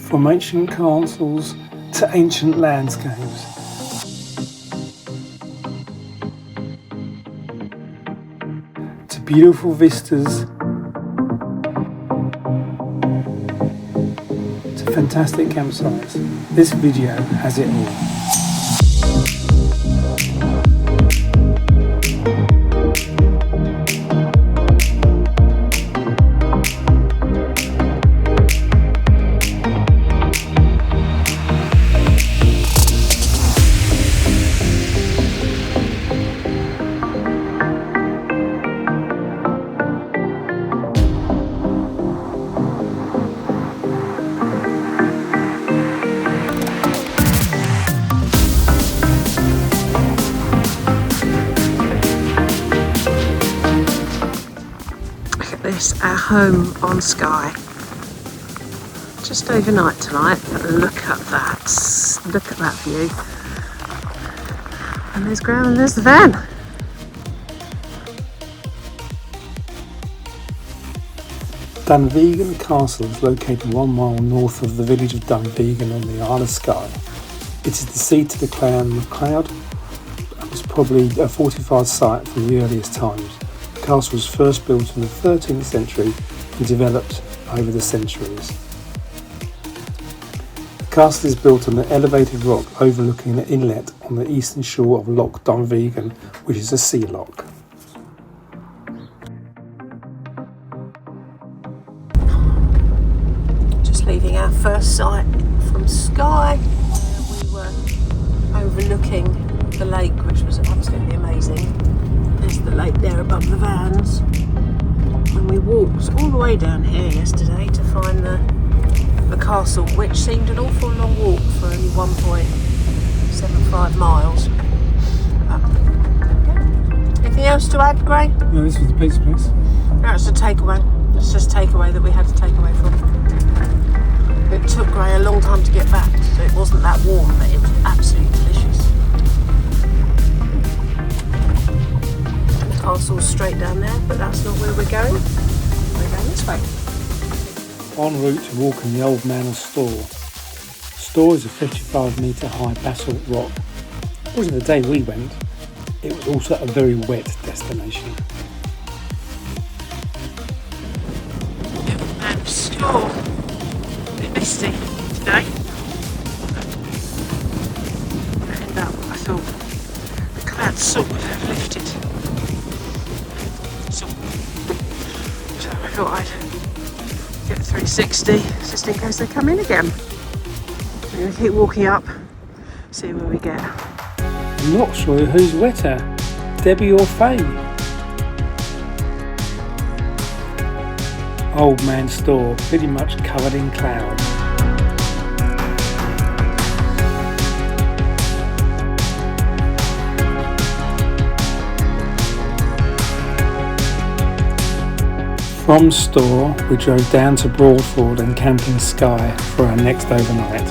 From ancient castles to ancient landscapes, to beautiful vistas, to fantastic campsites, this video has it all. Our home on Skye. Just overnight tonight, but look at that view. And there's Graham and there's the van. Dunvegan Castle is located 1 mile north of the village of Dunvegan on the Isle of Skye. It is the seat of the Clan MacLeod and was probably a fortified site from the earliest times. The castle was first built in the 13th century and developed over the centuries. The castle is built on an elevated rock overlooking an inlet on the eastern shore of Loch Dunvegan, which is a sea loch. Just leaving our first site from Skye. We were overlooking the lake, which was absolutely amazing. There's the lake there above the vans, and we walked all the way down here yesterday to find the castle, which seemed an awful long walk for only 1.75 miles. Anything else to add, Gray? No, this was the pizza place. That's the takeaway. It's just takeaway that we had to take away from. It took Gray a long time to get back, so it wasn't that warm, but it was absolutely delicious. Castle's straight down there, but that's not where we're going. We're going this way. En route to walking the Old Man of Storr. Storr is a 55 metre high basalt rock. It wasn't the day we went, it was also a very wet destination. Old Man of Storr. A bit misty today. And I thought the clouds sort of have lifted. So I thought I'd get 360 just in case they come in again. We're going to keep walking up, see where we get. I'm not sure who's wetter, Debbie or Faye. Old Man Storr, pretty much covered in clouds. From Storr, we drove down to Broadford and camping Skye for our next overnight.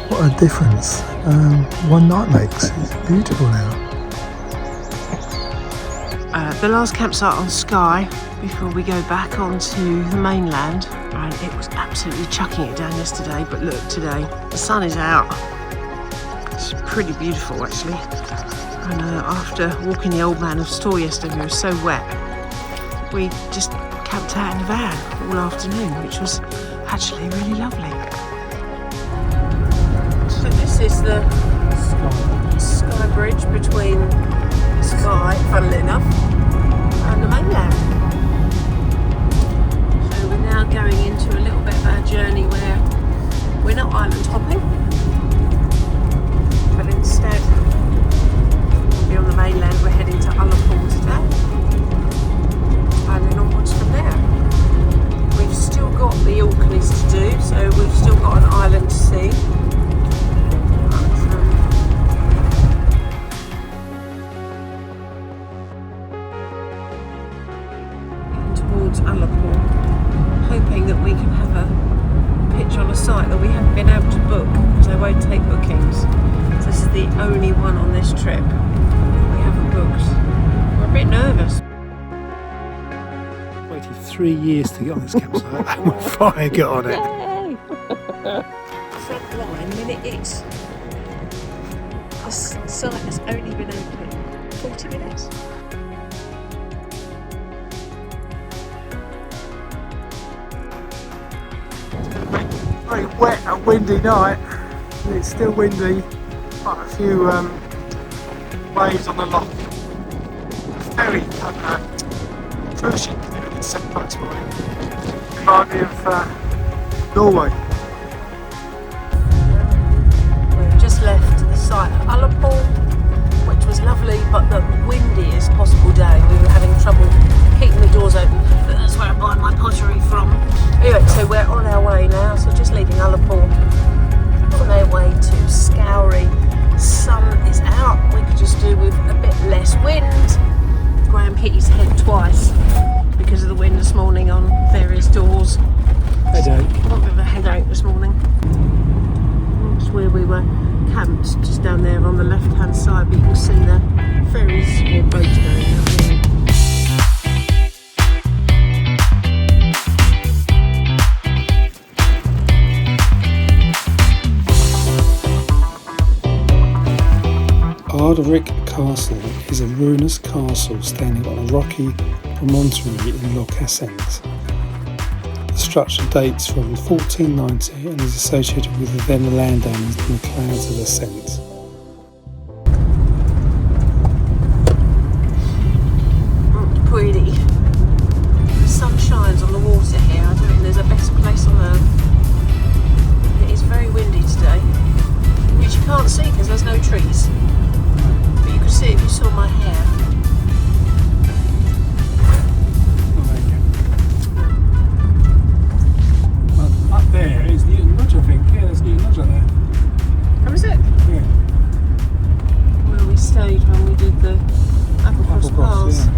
What a difference one night makes. It's beautiful now. The last campsite on Skye before we go back onto the mainland, and it was absolutely chucking it down yesterday, but look, today the sun is out. It's pretty beautiful actually, and after walking the Old Man of Storr yesterday, we were so wet, we just camped out in the van all afternoon, which was actually really lovely. So this is the Skye Bridge between Skye, funnily enough, and the mainland. So we're now going into a little bit of our journey where we're not island hopping, but instead we'll be on the mainland. We're heading to Ullapool today, and then onwards from there. We've still got the Orkneys to do, so we've still got an island to see. Ullapool, hoping that we can have a pitch on a we haven't been able to book because they won't take bookings. So this is the only one on this trip we haven't booked. We're a bit nervous. Waited 3 years to get on this campsite and we'll finally get on it. Yay! Front line minute is. This site has only been open 40 minutes. Very wet and windy night, and it's still windy. Quite a few waves on the loch. Very cruise ship in St. Patrick's morning. Remind me of Norway. We've just left the site at Ullapool, which was lovely, but the windiest possible day. We were having trouble keeping the doors open, but that's where I buy my pottery from. Anyway, so we're on our way now, so just leaving Ullapool, on our way to Scourie. Sun is out, we could just do with a bit less wind. Graham hit his head twice because of the wind this morning on various doors. Headache. Got a bit of a headache this morning. That's where we were camped, just down there on the left hand side, but you can see the ferries or boats going out there. Ardvreck Castle is a ruinous castle standing on a rocky promontory in Loch Ascent. The structure dates from 1490 and is associated with the then landowners the MacLeods of Ascent. Pretty. The sun shines on the water here. I don't think there's a better place on earth. It is very windy today, which you can't see because there's no trees. But you could see if you saw my hair. Well, up there is Newton Lodge, I think. Yeah, there's Newton Lodge up there. How was it? Yeah. Where we stayed when we did the Applecross Pass. Yeah.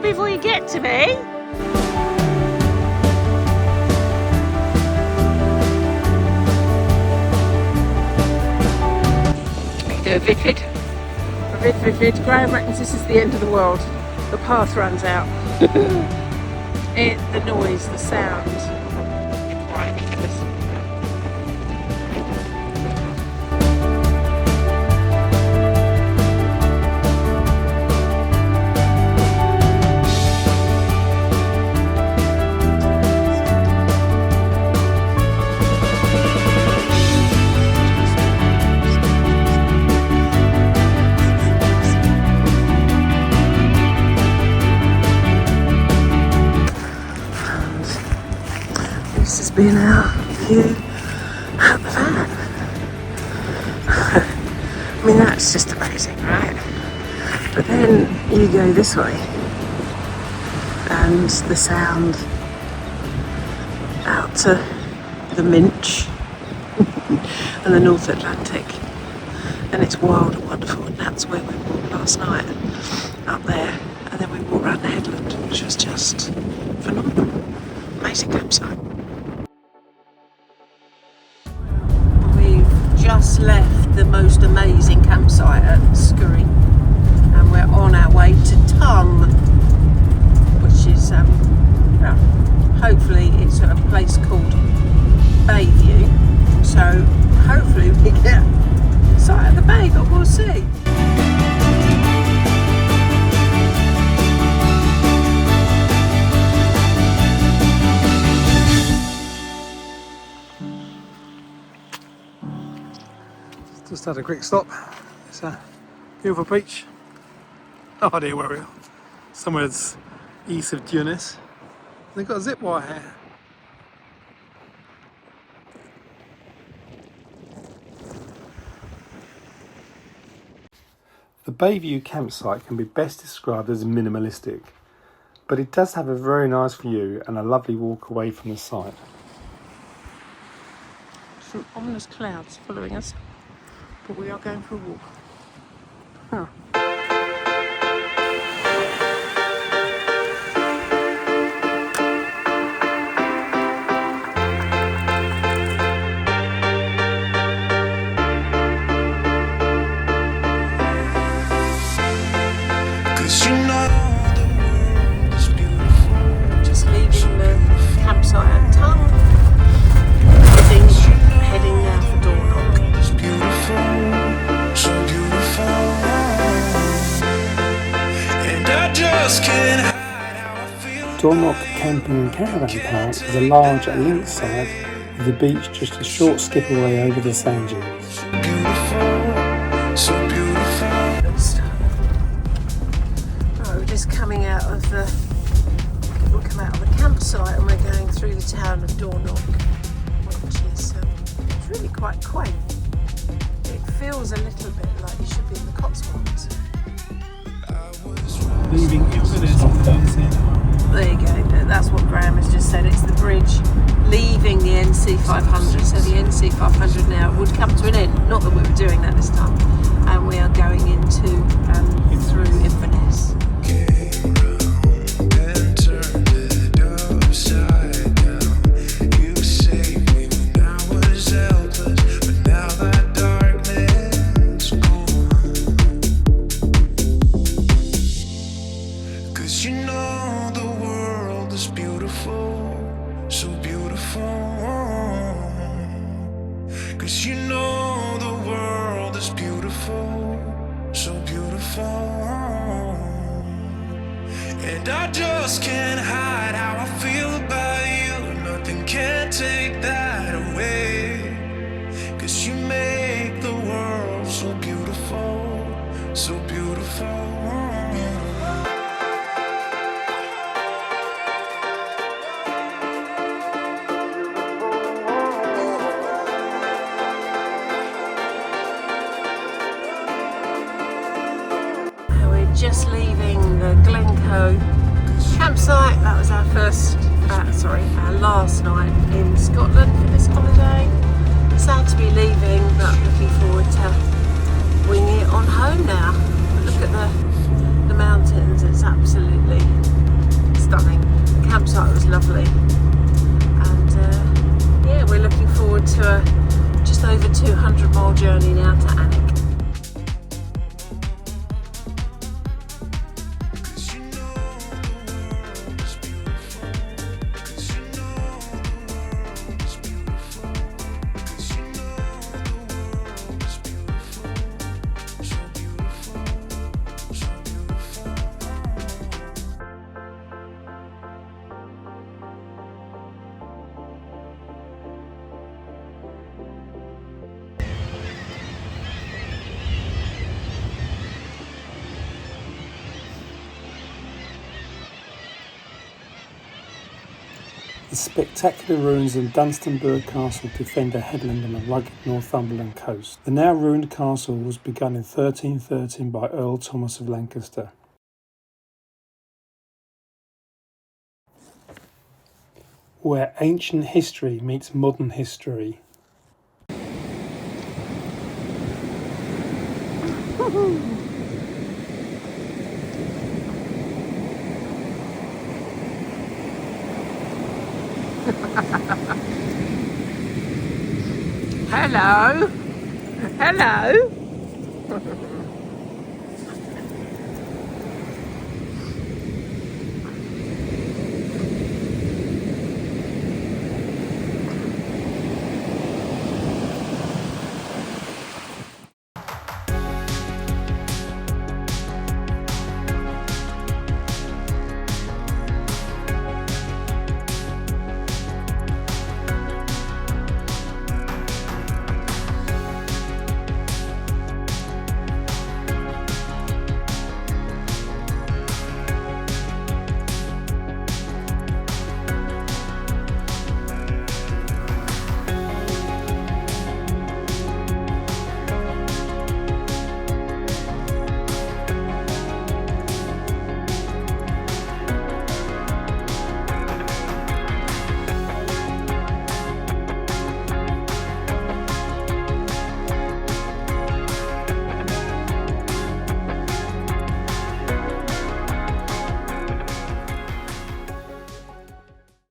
Before you get to me. Do a vid. Graham reckons this is the end of the world. The path runs out. The noise, the sound. Being our view at the van. I mean, that's just amazing, right? But then you go this way and the sound out to the Minch and the North Atlantic, and it's wild and wonderful, and that's where we walked last night, up there, and then we walked around the headland, which was just phenomenal. Amazing campsite. Just left the most amazing campsite at Scourie, Just had a quick stop. It's a beautiful beach. Oh dear, where we are. Somewhere that's east of Tunis. They've got a zip wire here. The Bayview campsite can be best described as minimalistic, but it does have a very nice view and a lovely walk away from the site. Some ominous clouds following us, but we are going for a walk. Huh. Just leaving the campsite at Tongue, heading now for Dornoch. Dornoch Camping and Caravan Park is a large linked site with the beach just a short skip away over the sand dunes. Right, we're just coming out of the campsite and we're going through the town of Dornoch, which is it's really quite quaint. It feels a little bit like you should be in the Cotswolds. Leaving Inverness on Thursday. There you go, that's what Graham has just said. It's the bridge leaving the NC500. So the NC500 now would come to an end. Not that we were doing that this time. And we are going into through Inverness. And I just can't hide how I feel about you. Nothing can take that away. 'Cause you make the world so beautiful, so beautiful. Just leaving the Glencoe campsite. That was our our last night in Scotland for this holiday. Sad to be leaving, but looking forward to winging it on home now. But look at the mountains, it's absolutely stunning. The campsite was lovely, and yeah, we're looking forward to a just over 200-mile journey now to Alnwick. The spectacular ruins of Dunstanburgh Castle defend a headland on the rugged Northumberland coast. The now ruined castle was begun in 1313 by Earl Thomas of Lancaster. Where ancient history meets modern history. Hello. Hello.